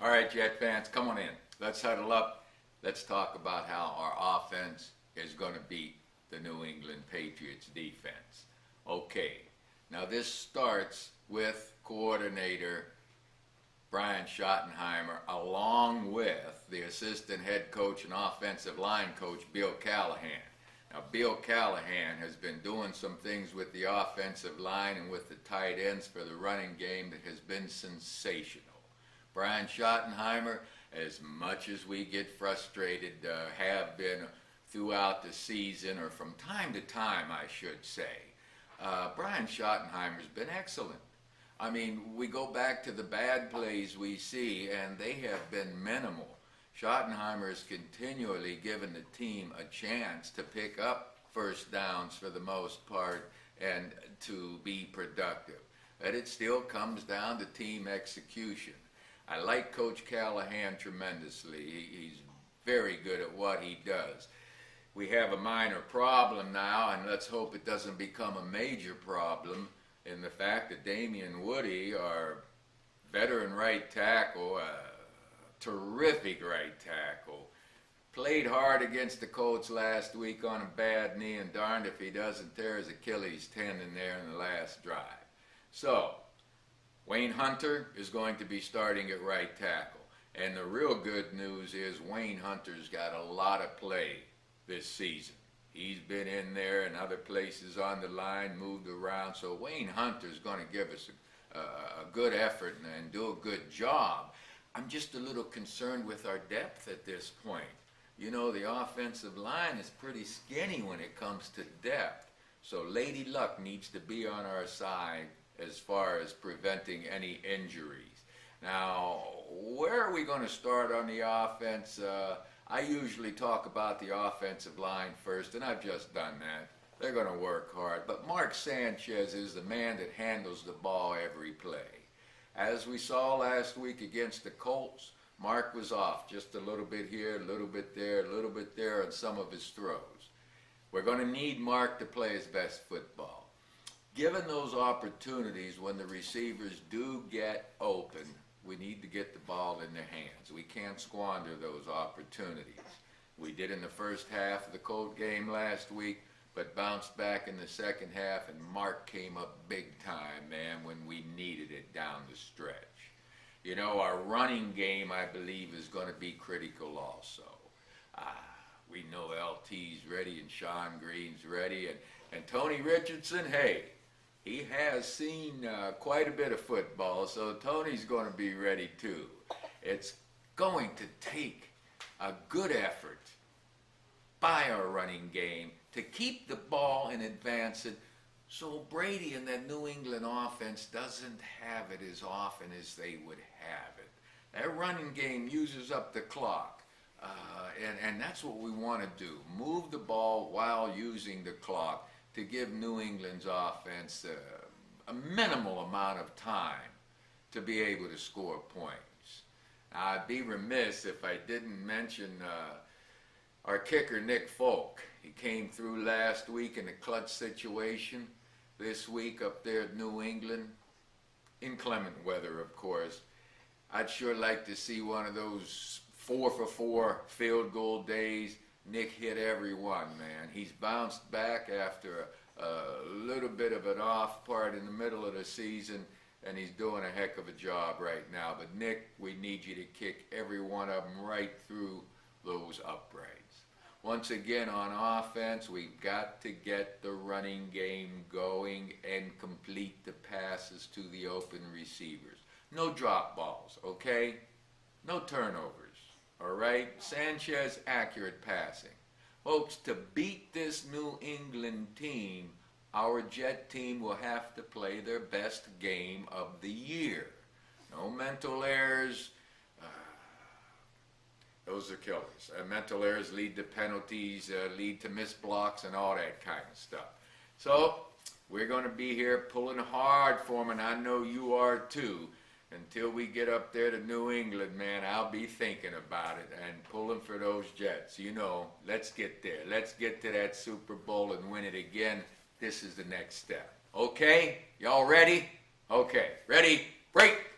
All right, Jet fans, come on in. Let's huddle up. Let's talk about how our offense is going to beat the New England Patriots defense. Okay, now this starts with coordinator Brian Schottenheimer along with the assistant head coach and offensive line coach Bill Callahan. Now, Bill Callahan has been doing some things with the offensive line and with the tight ends for the running game that has been sensational. Brian Schottenheimer, as much as we get frustrated, have been throughout the season, or from time to time, I should say, Brian Schottenheimer's been excellent. I mean, we go back to the bad plays we see, and they have been minimal. Schottenheimer has continually given the team a chance to pick up first downs for the most part and to be productive. But it still comes down to team execution. I like Coach Callahan tremendously. He's very good at what he does. We have a minor problem now, and let's hope it doesn't become a major problem, in the fact that Damian Woody, our veteran right tackle, terrific right tackle, played hard against the Colts last week on a bad knee, and darned if he doesn't tear his Achilles tendon there in the last drive. So, Wayne Hunter is going to be starting at right tackle. And the real good news is Wayne Hunter's got a lot of play this season. He's been in there and other places on the line, moved around. So Wayne Hunter's going to give us a good effort and do a good job. I'm just a little concerned with our depth at this point. You know, the offensive line is pretty skinny when it comes to depth. So Lady Luck needs to be on our side as far as preventing any injuries. Now, where are we going to start on the offense? I usually talk about the offensive line first, and I've just done that. They're going to work hard. But Mark Sanchez is the man that handles the ball every play. As we saw last week against the Colts, Mark was off just a little bit here, a little bit there, a little bit there on some of his throws. We're going to need Mark to play his best football. Given those opportunities, when the receivers do get open, we need to get the ball in their hands. We can't squander those opportunities. We did in the first half of the Colt game last week, but bounced back in the second half, and Mark came up big time, man, when we needed it down the stretch. You know, our running game, I believe, is going to be critical also. We know LT's ready and Sean Green's ready, and Tony Richardson, hey, he has seen quite a bit of football, so Tony's going to be ready too. It's going to take a good effort by our running game to keep the ball and advance it, so Brady and that New England offense doesn't have it as often as they would have it. That running game uses up the clock, and that's what we want to do. Move the ball while using the clock to give New England's offense a minimal amount of time to be able to score points. Now, I'd be remiss if I didn't mention our kicker, Nick Folk. He came through last week in a clutch situation. This week up there at New England, inclement weather, of course. I'd sure like to see one of those 4-for-4 field goal days. Nick hit every one, man. He's bounced back after a little bit of an off part in the middle of the season, and he's doing a heck of a job right now. But Nick, we need you to kick every one of them right through those uprights. Once again, on offense, we've got to get the running game going and complete the passes to the open receivers. No drop balls, okay? No turnovers, all right? Sanchez, accurate passing. Folks, to beat this New England team, our Jet team will have to play their best game of the year. No mental errors. Those are killers. Mental errors lead to penalties, lead to missed blocks, and all that kind of stuff. So we're going to be here pulling hard for them, and I know you are too. Until we get up there to New England, man, I'll be thinking about it and pulling for those Jets. You know, let's get there. Let's get to that Super Bowl and win it again. This is the next step. Okay? Y'all ready? Okay. Ready? Break!